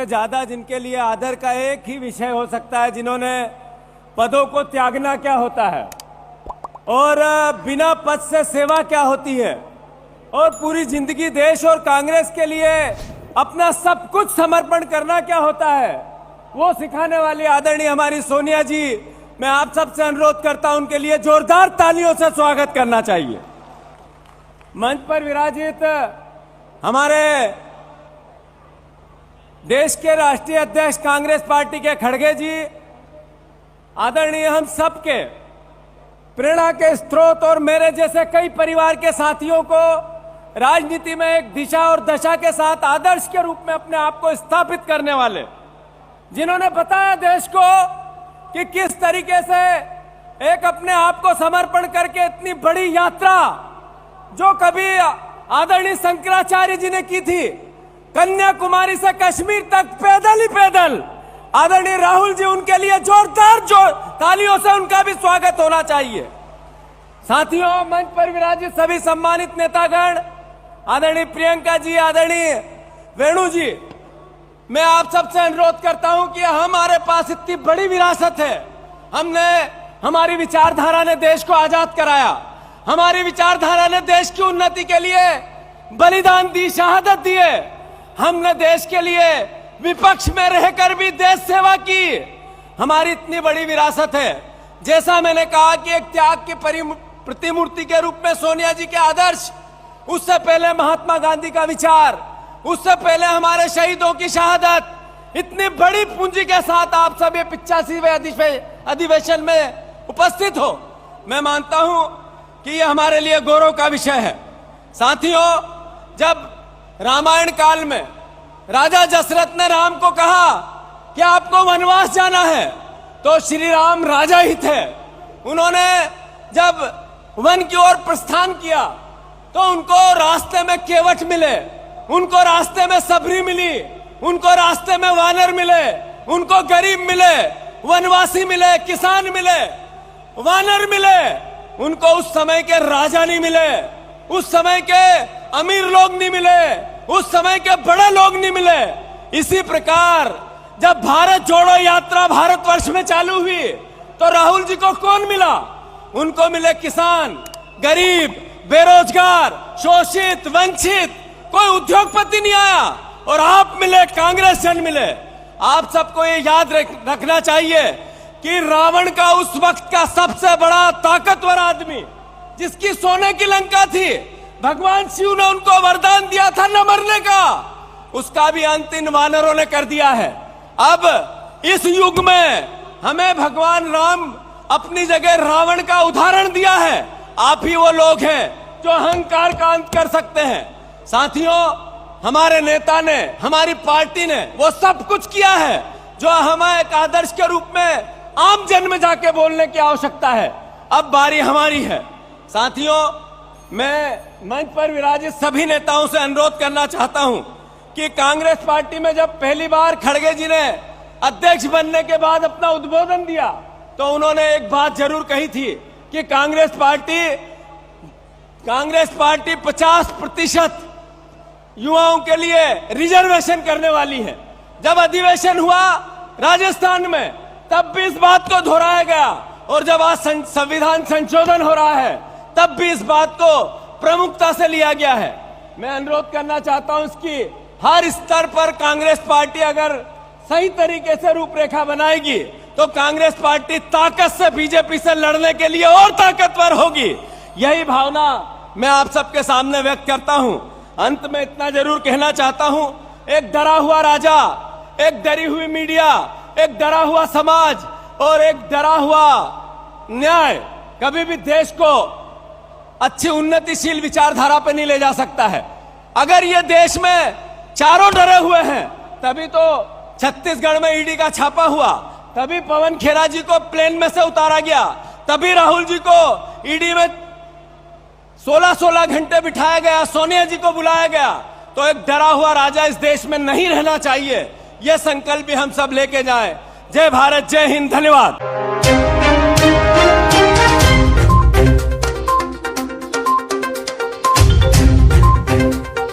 सबसे ज्यादा जिनके लिए आदर का एक ही विषय हो सकता है, जिन्होंने पदों को त्यागना क्या होता है और बिना पद से सेवा क्या होती है और पूरी जिंदगी देश और कांग्रेस के लिए अपना सब कुछ समर्पण करना क्या होता है, वो सिखाने वाली आदरणीय हमारी सोनिया जी, मैं आप सबसे अनुरोध करता हूं उनके लिए जोरदार तालियों से स्वागत करना चाहिए। मंच पर विराजित हमारे देश के राष्ट्रीय अध्यक्ष कांग्रेस पार्टी के खड़गे जी, आदरणीय हम सबके प्रेरणा के स्रोत और मेरे जैसे कई परिवार के साथियों को राजनीति में एक दिशा और दशा के साथ आदर्श के रूप में अपने आप को स्थापित करने वाले, जिन्होंने बताया देश को कि किस तरीके से एक अपने आप को समर्पण करके इतनी बड़ी यात्रा जो कभी आदरणीय शंकराचार्य जी ने की थी, कन्याकुमारी से कश्मीर तक पैदल ही पैदल, आदरणीय राहुल जी, उनके लिए जोरदार तालियों से उनका भी स्वागत होना चाहिए। साथियों, मंच पर विराजित सभी सम्मानित नेतागण, आदरणीय प्रियंका जी, आदरणीय वेणु जी, मैं आप सबसे अनुरोध करता हूं कि हमारे पास इतनी बड़ी विरासत है। हमारी विचारधारा ने देश को आजाद कराया, हमारी विचारधारा ने देश की उन्नति के लिए बलिदान दी, शहादत दिए। हमने देश के लिए विपक्ष में रहकर भी देश सेवा की। हमारी इतनी बड़ी विरासत है। जैसा मैंने कहा कि एक त्याग की प्रतिमूर्ति के रूप में सोनिया जी के आदर्श, उससे पहले महात्मा गांधी का विचार, उससे पहले हमारे शहीदों की शहादत, इतनी बड़ी पूंजी के साथ आप सब ये 85वें अधिवेशन में उपस्थित हो, मैं मानता हूं कि ये हमारे लिए गौरव का विषय है। साथियों, जब रामायण काल में राजा दशरथ ने राम को कहा कि आपको वनवास जाना है, तो श्री राम राजा ही थे। उन्होंने जब वन की ओर प्रस्थान किया तो उनको रास्ते में केवट मिले, उनको रास्ते में सबरी मिली, उनको रास्ते में वानर मिले, उनको गरीब मिले, वनवासी मिले, किसान मिले, वानर मिले, उनको उस समय के राजा नहीं मिले, उस समय के अमीर लोग नहीं मिले, उस समय के बड़े लोग नहीं मिले। इसी प्रकार जब भारत जोड़ो यात्रा भारतवर्ष में चालू हुई तो राहुल जी को कौन मिला? उनको मिले किसान, गरीब, बेरोजगार, शोषित, वंचित, कोई उद्योगपति नहीं आया। और आप मिले, कांग्रेस जन मिले। आप सबको ये याद रखना चाहिए कि रावण का उस वक्त का सबसे बड़ा ताकतवर आदमी, जिसकी सोने की लंका थी, भगवान शिव ने उनको वरदान दिया था न मरने का, उसका भी अंत इन वानरों ने कर दिया है। अब इस युग में हमें भगवान राम अपनी जगह रावण का उदाहरण दिया है। आप ही वो लोग हैं जो अहंकार का अंत कर सकते हैं। साथियों, हमारे नेता ने, हमारी पार्टी ने वो सब कुछ किया है जो हमें एक आदर्श के रूप में आम जन में जाके बोलने की आवश्यकता है। अब बारी हमारी है। साथियों, मैं मंच पर विराजित सभी नेताओं से अनुरोध करना चाहता हूं कि कांग्रेस पार्टी में जब पहली बार खड़गे जी ने अध्यक्ष बनने के बाद अपना उद्बोधन दिया तो उन्होंने एक बात जरूर कही थी कि कांग्रेस पार्टी 50% युवाओं के लिए रिजर्वेशन करने वाली है। जब अधिवेशन हुआ राजस्थान में तब भी इस बात को दोहराया गया, और जब आज संविधान संशोधन हो रहा है तब भी इस बात को प्रमुखता से लिया गया है। मैं अनुरोध करना चाहता हूं इसकी हर स्तर पर कांग्रेस पार्टी अगर सही तरीके से रूपरेखा बनाएगी तो कांग्रेस पार्टी ताकत से बीजेपी से लड़ने के लिए और ताकतवर होगी। यही भावना मैं आप सबके सामने व्यक्त करता हूं। अंत में इतना जरूर कहना चाहता हूं, एक डरा हुआ राजा, एक डरी हुई मीडिया, एक डरा हुआ समाज और एक डरा हुआ न्याय कभी भी देश को अच्छी उन्नतिशील विचारधारा पर नहीं ले जा सकता है। अगर ये देश में चारों डरे हुए हैं, तभी तो छत्तीसगढ़ में ईडी का छापा हुआ, तभी पवन खेरा जी को प्लेन में से उतारा गया, तभी राहुल जी को ईडी में 16-16 घंटे बिठाया गया, सोनिया जी को बुलाया गया। तो एक डरा हुआ राजा इस देश में नहीं रहना चाहिए। यह संकल्प भी हम सब लेके जाएं। जय भारत, जय हिंद, धन्यवाद।